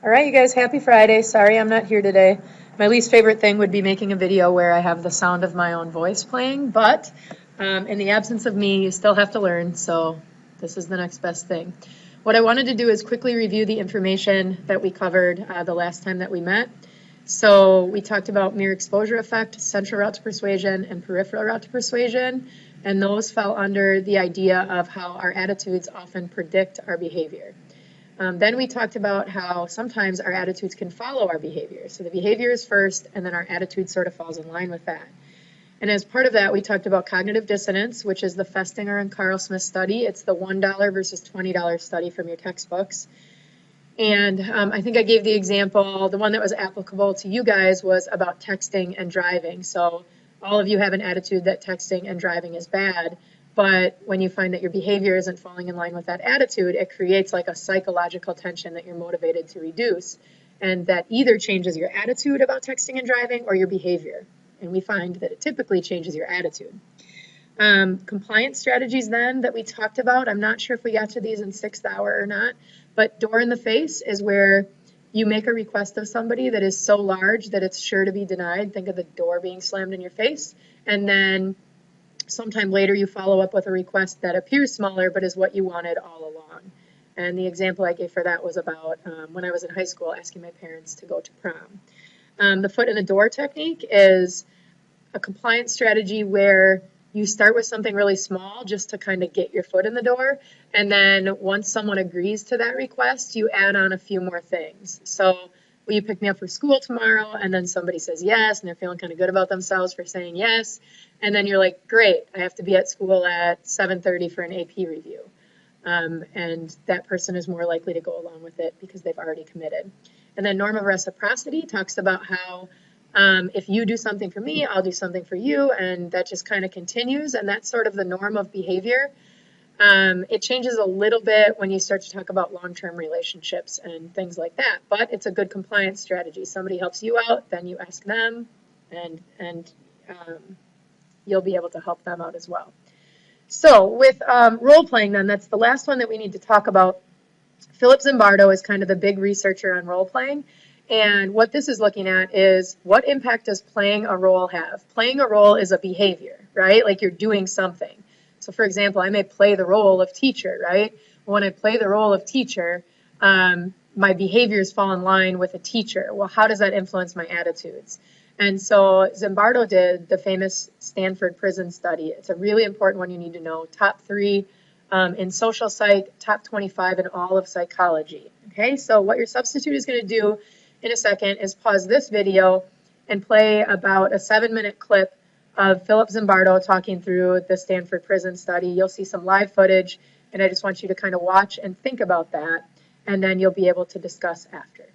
All right, you guys, happy Friday. Sorry I'm not here today. My least favorite thing would be making a video where I have the sound of my own voice playing, but in the absence of me, you still have to learn, so this is the next best thing. What I wanted to do is quickly review the information that we covered the last time that we met. So we talked about mere exposure effect, central route to persuasion, and peripheral route to persuasion, and those fell under the idea of how our attitudes often predict our behavior. Then we talked about how sometimes our attitudes can follow our behavior. So the behavior is first, and then our attitude sort of falls in line with that. And as part of that, we talked about cognitive dissonance, which is the Festinger and Carl Smith study. It's the $1 versus $20 study from your textbooks. And I think I gave the example, the one that was applicable to you guys was about texting and driving. So all of you have an attitude that texting and driving is bad. But when you find that your behavior isn't falling in line with that attitude, it creates like a psychological tension that you're motivated to reduce. And that either changes your attitude about texting and driving or your behavior. And we find that it typically changes your attitude. Compliance strategies then that we talked about, I'm not sure if we got to these in 6th hour or not, but door in the face is where you make a request of somebody that is so large that it's sure to be denied. Think of the door being slammed in your face. And then sometime later you follow up with a request that appears smaller but is what you wanted all along. And the example I gave for that was about when I was in high school asking my parents to go to prom. The foot in the door technique is a compliance strategy where you start with something really small just to kind of get your foot in the door. And then once someone agrees to that request, you add on a few more things. So will you pick me up for school tomorrow? And then somebody says yes, and they're feeling kind of good about themselves for saying yes. And then you're like, great, I have to be at school at 7:30 for an AP review. And that person is more likely to go along with it because they've already committed. And then norm of reciprocity talks about how if you do something for me, I'll do something for you. And that just kind of continues. And that's sort of the norm of behavior. It changes a little bit when you start to talk about long-term relationships and things like that. But it's a good compliance strategy. Somebody helps you out, then you ask them, and you'll be able to help them out as well. So with role-playing then, that's the last one that we need to talk about. Philip Zimbardo is kind of the big researcher on role-playing. And what this is looking at is what impact does playing a role have? Playing a role is a behavior, right? Like you're doing something. So for example, I may play the role of teacher, right? When I play the role of teacher, my behaviors fall in line with a teacher. Well, how does that influence my attitudes? And so Zimbardo did the famous Stanford prison study. It's a really important one you need to know. Top 3 in social psych, top 25 in all of psychology. Okay, so what your substitute is going to do in a second is pause this video and play about a 7-minute clip of Philip Zimbardo talking through the Stanford prison study. You'll see some live footage, and I just want you to kind of watch and think about that, and then you'll be able to discuss after.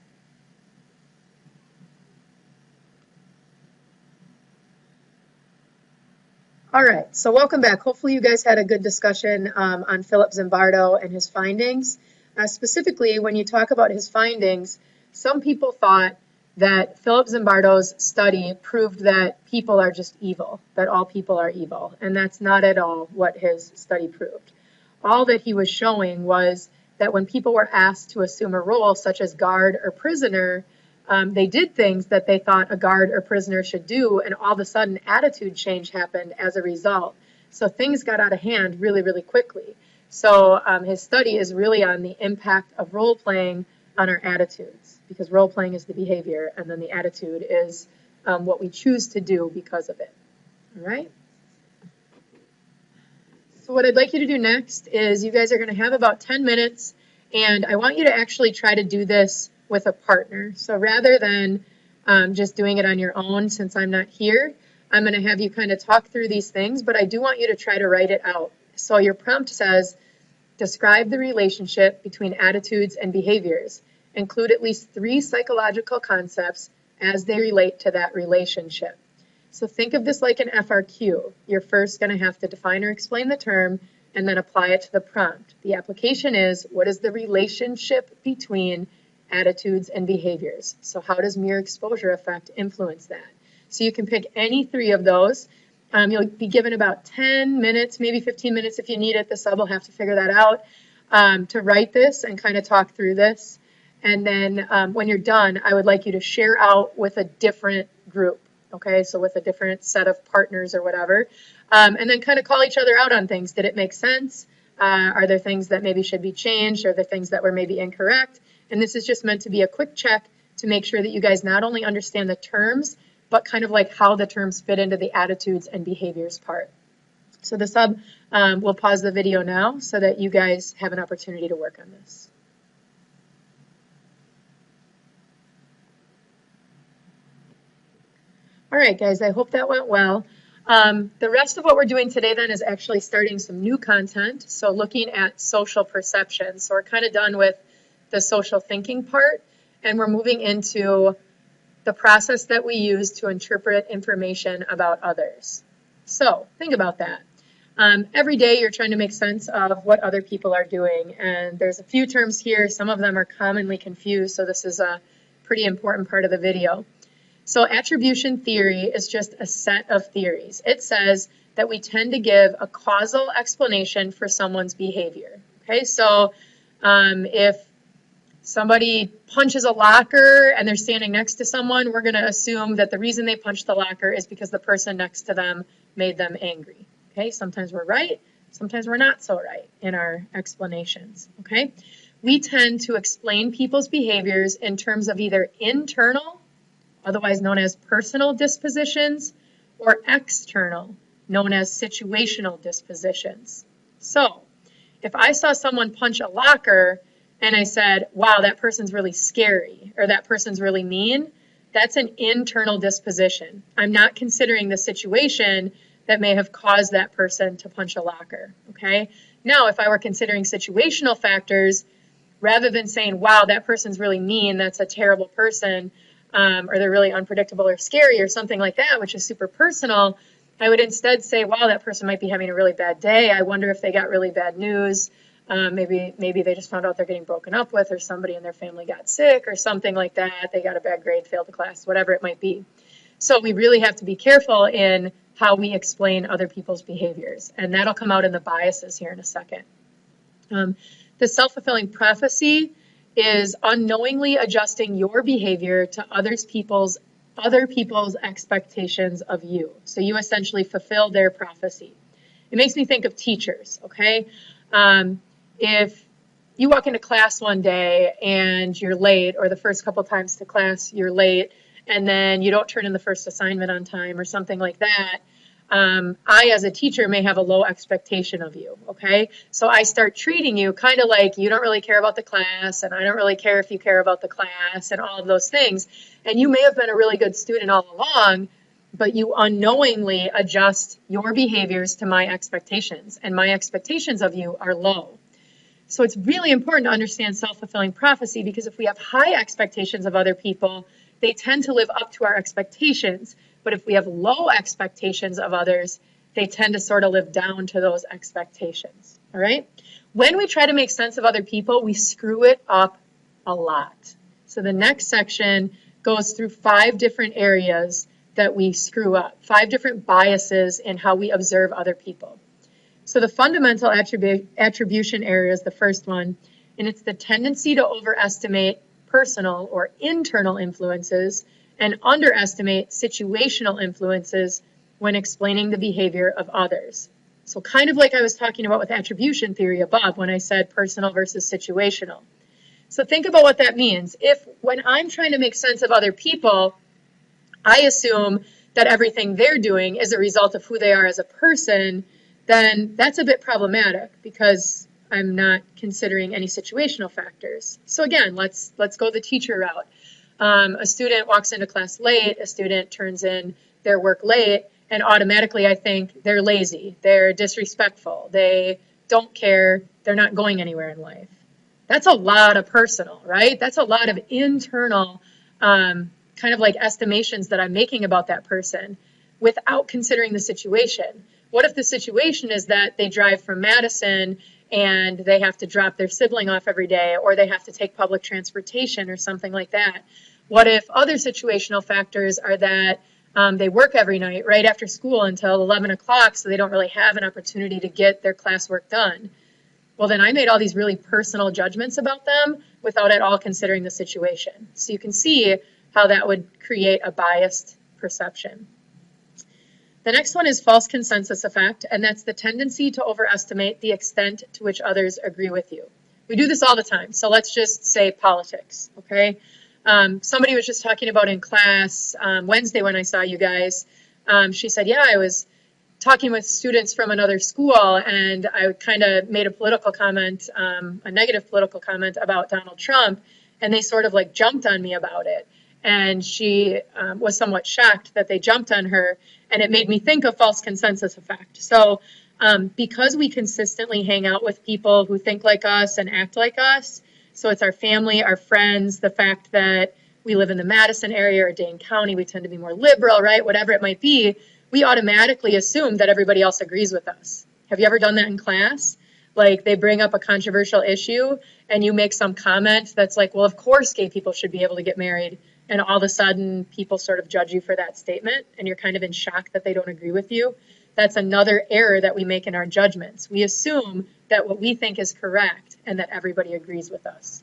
All right, so welcome back. Hopefully you guys had a good discussion on Philip Zimbardo and his findings. Specifically, when you talk about his findings, some people thought that Philip Zimbardo's study proved that people are just evil, that all people are evil, and that's not at all what his study proved. All that he was showing was that when people were asked to assume a role such as guard or prisoner, they did things that they thought a guard or prisoner should do, and all of a sudden attitude change happened as a result. So things got out of hand really, really quickly. So his study is really on the impact of role-playing on our attitudes, because role-playing is the behavior, and then the attitude is what we choose to do because of it. All right? So what I'd like you to do next is you guys are going to have about 10 minutes, and I want you to actually try to do this with a partner. So rather than just doing it on your own, since I'm not here, I'm going to have you kind of talk through these things, but I do want you to try to write it out. So your prompt says, describe the relationship between attitudes and behaviors. Include at least 3 psychological concepts as they relate to that relationship. So think of this like an FRQ. You're first going to have to define or explain the term and then apply it to the prompt. The application is, what is the relationship between attitudes and behaviors? So how does mere exposure effect influence that? So you can pick any 3 of those. You'll be given about 10 minutes, maybe 15 minutes if you need it. The sub will have to figure that out to write this and kind of talk through this. And then when you're done, I would like you to share out with a different group. Okay, so with a different set of partners or whatever. And then kind of call each other out on things. Did it make sense? Are there things that maybe should be changed? Are there things that were maybe incorrect? And this is just meant to be a quick check to make sure that you guys not only understand the terms, but kind of like how the terms fit into the attitudes and behaviors part. So the sub will pause the video now so that you guys have an opportunity to work on this. All right, guys, I hope that went well. The rest of what we're doing today then is actually starting some new content. So looking at social perception. So we're kind of done with the social thinking part, and we're moving into the process that we use to interpret information about others. So think about that. Every day you're trying to make sense of what other people are doing, and there's a few terms here. Some of them are commonly confused, so this is a pretty important part of the video. So attribution theory is just a set of theories. It says that we tend to give a causal explanation for someone's behavior. Okay, so if somebody punches a locker and they're standing next to someone, we're going to assume that the reason they punched the locker is because the person next to them made them angry. Okay, sometimes we're right, sometimes we're not so right in our explanations. Okay, we tend to explain people's behaviors in terms of either internal, otherwise known as personal dispositions, or external, known as situational dispositions. So, if I saw someone punch a locker and I said, wow, that person's really scary, or that person's really mean, that's an internal disposition. I'm not considering the situation that may have caused that person to punch a locker, okay? Now, if I were considering situational factors, rather than saying, wow, that person's really mean, that's a terrible person, or they're really unpredictable or scary or something like that, which is super personal, I would instead say, wow, that person might be having a really bad day. I wonder if they got really bad news. Maybe they just found out they're getting broken up with, or somebody in their family got sick or something like that. They got a bad grade, failed a class, whatever it might be. So we really have to be careful in how we explain other people's behaviors. And that'll come out in the biases here in a second. The self-fulfilling prophecy is unknowingly adjusting your behavior to other people's expectations of you. So you essentially fulfill their prophecy. It makes me think of teachers, okay? If you walk into class one day and you're late, or the first couple times to class you're late, and then you don't turn in the first assignment on time or something like that, I, as a teacher, may have a low expectation of you, okay? So I start treating you kind of like you don't really care about the class, and I don't really care if you care about the class, and all of those things. And you may have been a really good student all along, but you unknowingly adjust your behaviors to my expectations, and my expectations of you are low. So it's really important to understand self-fulfilling prophecy, because if we have high expectations of other people, they tend to live up to our expectations. But if we have low expectations of others, they tend to sort of live down to those expectations, all right? When we try to make sense of other people, we screw it up a lot. So the next section goes through 5 different areas that we screw up, 5 different biases in how we observe other people. So the fundamental attribution area is the first one, and it's the tendency to overestimate personal or internal influences and underestimate situational influences when explaining the behavior of others. So kind of like I was talking about with attribution theory above when I said personal versus situational. So think about what that means. If when I'm trying to make sense of other people, I assume that everything they're doing is a result of who they are as a person, then that's a bit problematic because I'm not considering any situational factors. So again, let's go the teacher route. A student walks into class late, a student turns in their work late, and automatically I think they're lazy, they're disrespectful, they don't care, they're not going anywhere in life. That's a lot of personal, right? That's a lot of internal kind of like estimations that I'm making about that person without considering the situation. What if the situation is that they drive from Madison and they have to drop their sibling off every day, or they have to take public transportation or something like that? What if other situational factors are that they work every night right after school until 11 o'clock, so they don't really have an opportunity to get their classwork done? Well, then I made all these really personal judgments about them without at all considering the situation. So you can see how that would create a biased perception. The next one is false consensus effect, and that's the tendency to overestimate the extent to which others agree with you. We do this all the time. So let's just say politics, okay? Somebody was just talking about in class Wednesday when I saw you guys. She said, yeah, I was talking with students from another school, and I kind of made a political comment, a negative political comment about Donald Trump, and they sort of like jumped on me about it. And she was somewhat shocked that they jumped on her, and it made me think of false consensus effect. So because we consistently hang out with people who think like us and act like us, so it's our family, our friends, the fact that we live in the Madison area or Dane County, we tend to be more liberal, right? Whatever it might be, we automatically assume that everybody else agrees with us. Have you ever done that in class? Like they bring up a controversial issue and you make some comment that's like, well, of course gay people should be able to get married. And all of a sudden people sort of judge you for that statement and you're kind of in shock that they don't agree with you. That's another error that we make in our judgments. We assume that what we think is correct and that everybody agrees with us.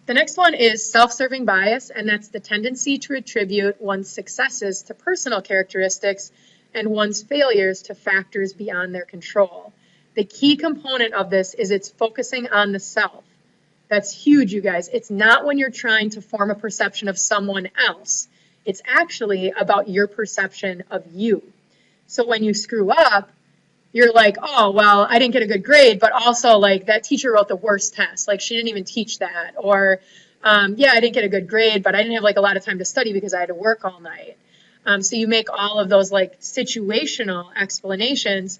The next one is self-serving bias, and that's the tendency to attribute one's successes to personal characteristics and one's failures to factors beyond their control. The key component of this is it's focusing on the self. That's huge, you guys. It's not when you're trying to form a perception of someone else. It's actually about your perception of you. So when you screw up, you're like, oh, well, I didn't get a good grade, but also like that teacher wrote the worst test. Like she didn't even teach that. Or, yeah, I didn't get a good grade, but I didn't have like a lot of time to study because I had to work all night. So you make all of those like situational explanations.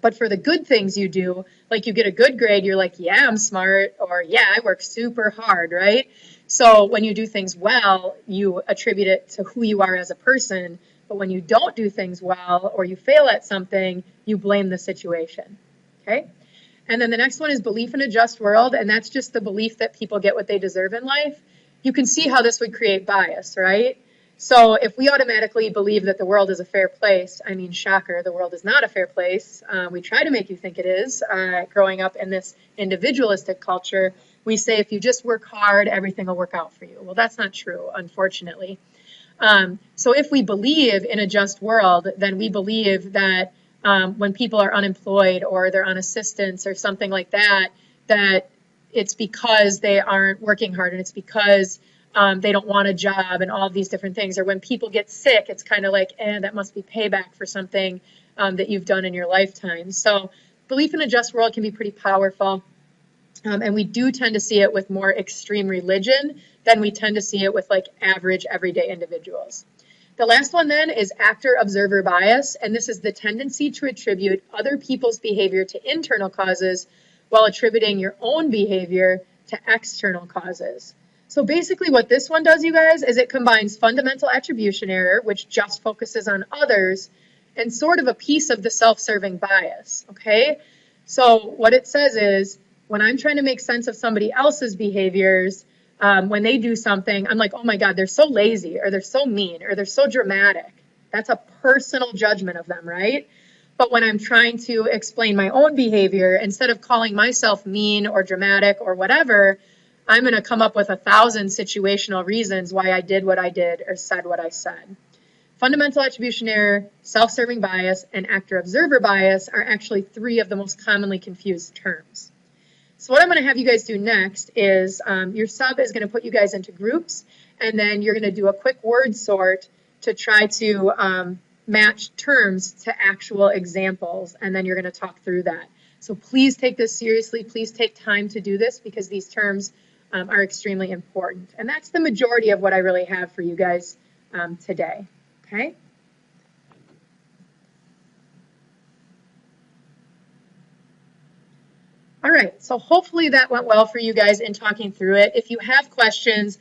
But for the good things you do, like you get a good grade, you're like, yeah, I'm smart, or yeah, I work super hard, right? So when you do things well, you attribute it to who you are as a person. But when you don't do things well or you fail at something, you blame the situation, okay? And then the next one is belief in a just world, and that's just the belief that people get what they deserve in life. You can see how this would create bias, right? So if we automatically believe that the world is a fair place, I mean, shocker, the world is not a fair place. We try to make you think it is. Growing up in this individualistic culture, we say if you just work hard, everything will work out for you. Well, that's not true, unfortunately. So if we believe in a just world, then we believe that when people are unemployed or they're on assistance or something like that, that it's because they aren't working hard and it's because they don't want a job and all of these different things. Or when people get sick, it's kind of like, that must be payback for something that you've done in your lifetime. So belief in a just world can be pretty powerful. And we do tend to see it with more extreme religion than we tend to see it with like average everyday individuals. The last one then is actor-observer bias, and this is the tendency to attribute other people's behavior to internal causes while attributing your own behavior to external causes. So basically what this one does, you guys, is it combines fundamental attribution error, which just focuses on others, and sort of a piece of the self-serving bias, okay? So what it says is, when I'm trying to make sense of somebody else's behaviors, when they do something, I'm like, oh my God, they're so lazy, or they're so mean, or they're so dramatic. That's a personal judgment of them, right? But when I'm trying to explain my own behavior, instead of calling myself mean or dramatic or whatever, I'm going to come up with 1,000 situational reasons why I did what I did or said what I said. Fundamental attribution error, self-serving bias, and actor-observer bias are actually 3 of the most commonly confused terms. So what I'm going to have you guys do next is your sub is going to put you guys into groups, and then you're going to do a quick word sort to try to match terms to actual examples, and then you're going to talk through that. So please take this seriously. Please take time to do this because these terms are extremely important. And that's the majority of what I really have for you guys today, okay? All right, so hopefully that went well for you guys in talking through it. If you have questions,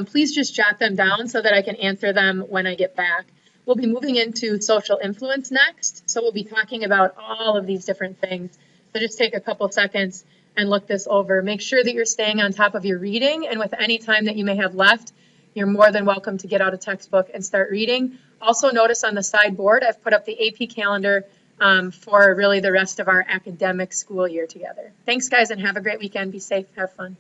please just jot them down so that I can answer them when I get back. We'll be moving into social influence next, so we'll be talking about all of these different things. So just take a couple seconds and look this over. Make sure that you're staying on top of your reading, and with any time that you may have left, you're more than welcome to get out a textbook and start reading. Also notice on the sideboard, I've put up the AP calendar for really the rest of our academic school year together. Thanks, guys, and have a great weekend. Be safe. Have fun.